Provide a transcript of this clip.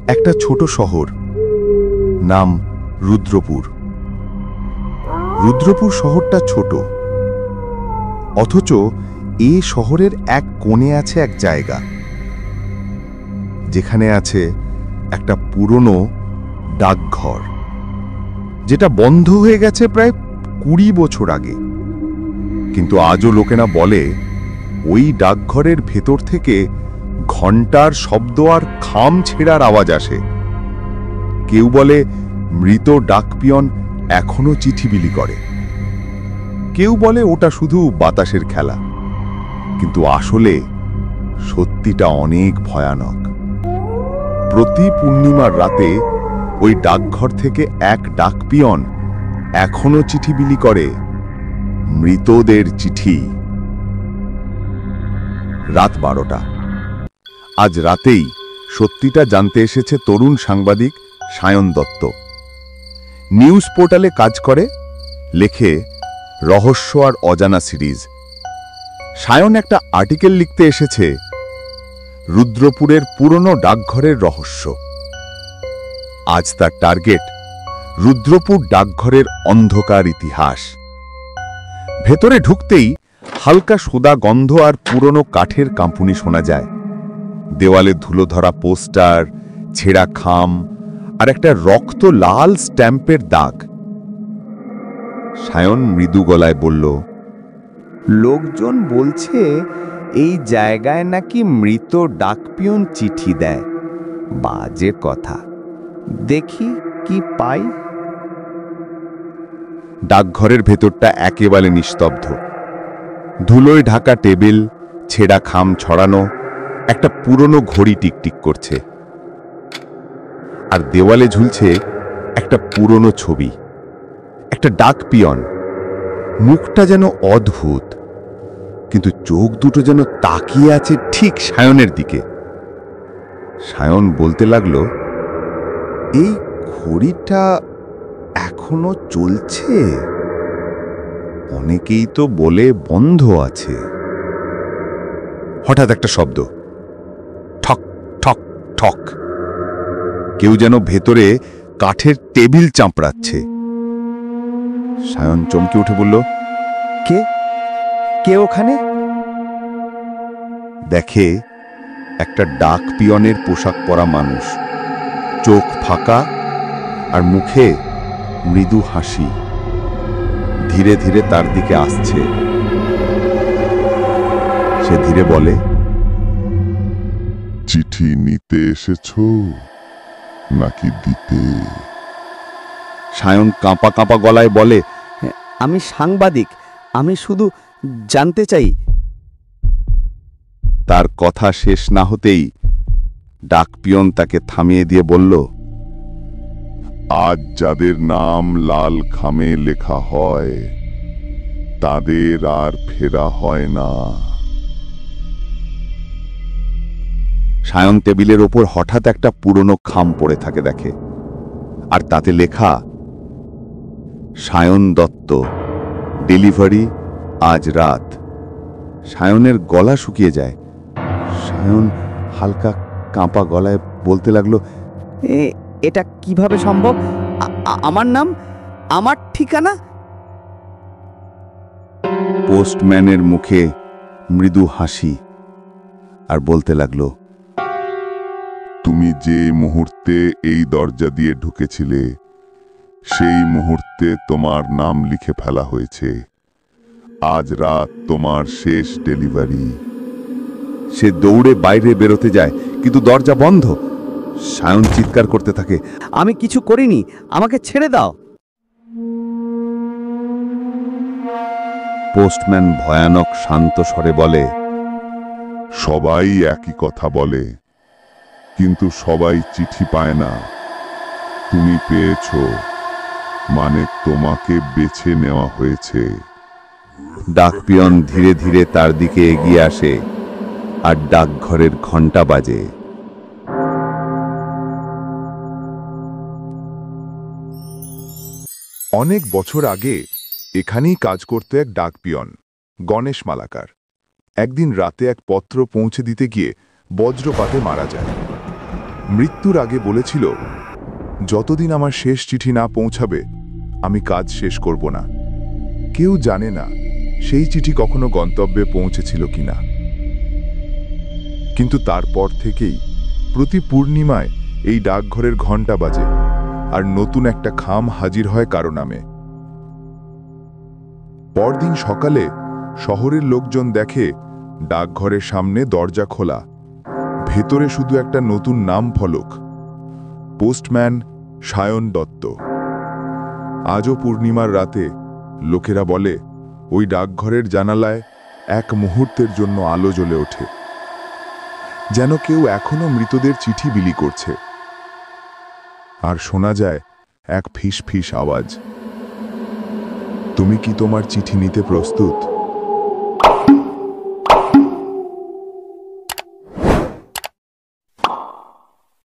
একটা ছোট শহর, নাম রুদ্রপুর। রুদ্রপুর শহরটা ছোট, অথচ এই শহরের এক কোণে আছে এক জায়গা, যেখানে আছে একটা পুরনো ডাকঘর, যেটা বন্ধ হয়ে গেছে প্রায় 20 বছর আগে। কিন্তু আজও লোকেরা বলে ওই ডাকঘরের ভেতর থেকে ঘণ্টার শব্দ আর খাম ছেঁড়ার আওয়াজ আসে। কেউ বলে মৃত ডাকপিয়ন এখনো চিঠি বিলি করে, কেউ বলে ওটা শুধু বাতাসের খেলা। কিন্তু আসলে সত্যিটা অনেক ভয়ানক। প্রতি পূর্ণিমার রাতে ওই ডাকঘর থেকে এক ডাকপিয়ন এখনো চিঠি বিলি করে, মৃতদের চিঠি। রাত 12টা। আজ রাতেই সত্যিটা জানতে এসেছে তরুণ সাংবাদিক সায়ন দত্ত। নিউজ পোর্টালে কাজ করে, লেখে রহস্য আর অজানা সিরিজ। সায়ন একটা আর্টিকেল লিখতে এসেছে রুদ্রপুরের পুরনো ডাকঘরের রহস্য। আজ তার টার্গেট রুদ্রপুর ডাকঘরের অন্ধকার ইতিহাস। ভেতরে ঢুকতেই হালকা সোদা গন্ধ আর পুরনো কাঠের কাঁপুনি শোনা যায়। দেওয়ালে ধুলো ধরা পোস্টার, ছেঁড়া খাম আর একটা রক্ত লাল স্ট্যাম্পের দাগ। সায়ন মৃদু গলায় বলল, লোকজন বলছে এই জায়গায় নাকি মৃত ডাকপিয়ন চিঠি দেয়। বাজে কথা, দেখি কি পাই। ডাকঘরের ভেতরটা একেবারে নিস্তব্ধ। ধুলোয় ঢাকা টেবিল, ছেঁড়া খাম ছড়ানো, একটা পুরনো ঘড়ি টিকটিক করছে। আর দেওয়ালে ঝুলছে একটা পুরনো ছবি, একটা ডাকপিয়ন। মুখটা যেন অদ্ভুত, কিন্তু চোখ দুটো যেন তাকিয়ে আছে ঠিক সায়নের দিকে। সায়ন বলতে লাগলো, এই ঘড়িটা এখনো চলছে? অনেকেই তো বলে বন্ধ আছে। হঠাৎ একটা শব্দ, ঠক ঠক ঠক। কেউ যেন ভেতরে কাঠের টেবিল চাপড়াচ্ছে। সায়ন চমকে উঠে বলল, কে কে ওখানে? দেখে একটা ডাকপিয়নের পোশাক পরা মানুষ, চোখ ফাঁকা আর মুখে মৃদু হাসি, ধীরে ধীরে তার দিকে আসছে। সে ধীরে বলে, চিঠি নিতে এসেছো নাকি দিতে? সায়ন কাঁপা কাঁপা গলায় বলে, আমি সাংবাদিক, আমি শুধু জানতে চাই। তার কথা শেষ না হতেই ডাকপিয়ন তাকে থামিয়ে দিয়ে বলল, আজ যাদের নাম লাল খামে লেখা হয় তাদের আর ফেরা হয় না। সায়ন টেবিলের ওপর হঠাৎ একটা পুরনো খাম পড়ে থাকে দেখে, আর তাতে লেখা, সায়ন দত্ত, ডেলিভারি আজ রাত। সায়নের গলা শুকিয়ে যায়। সায়ন হালকা কাঁপা গলায় বলতে লাগলো, এটা কিভাবে সম্ভব? আমার নাম, আমার ঠিকানা। পোস্টম্যানের মুখে মৃদু হাসি, আর বলতে লাগলো, তুমি যে মুহূর্তে এই দরজা দিয়ে ঢুকেছিলে সেই মুহূর্তে তোমার নাম লিখে ফেলা হয়েছে। আজ রাত তোমার শেষ ডেলিভারি। সে দৌড়ে বাইরে বেরোতে যায়, কিন্তু দরজা বন্ধ। সায়ন চিৎকার করতে থাকে, আমি কিছু করিনি, আমাকে ছেড়ে দাও। পোস্টম্যান ভয়ানক শান্ত স্বরে বলে, সবাই একই কথা বলে, কিন্তু সবাই চিঠি পায় না। তুমি পেয়েছো, মানে তোমাকে বেছে নেওয়া হয়েছে। ডাকপিয়ন ধীরে ধীরে তার দিকে এগিয়ে আসে, আর ডাকঘরের ঘণ্টা বাজে। অনেক বছর আগে এখানেই কাজ করত এক ডাকপিয়ন, গণেশ মালাকার। একদিন রাতে এক পত্র পৌঁছে দিতে গিয়ে বজ্রপাতে মারা যায়। মৃত্যুর আগে বলেছিল, যতদিন আমার শেষ চিঠি না পৌঁছাবে আমি কাজ শেষ করব না। কেউ জানে না সেই চিঠি কখনো গন্তব্যে পৌঁছেছিল কিনা। কিন্তু তারপর থেকেই প্রতি পূর্ণিমায় এই ডাকঘরের ঘণ্টা বাজে, আর নতুন একটা খাম হাজির হয় কারো নামে। পরদিন সকালে শহরের লোকজন দেখে ডাকঘরের সামনে দরজা খোলা, ভেতরে শুধু একটা নতুন নাম ফলক, পোস্টম্যান সায়ন দত্ত। আজও পূর্ণিমার রাতে লোকেরা বলে ওই ডাকঘরের জানালায় এক মুহূর্তের জন্য আলো জ্বলে ওঠে, যেন কেউ এখনো মৃতদের চিঠি বিলি করছে। আর শোনা যায় এক ফিস ফিস আওয়াজ, তুমি কি তোমার চিঠি নিতে প্রস্তুত?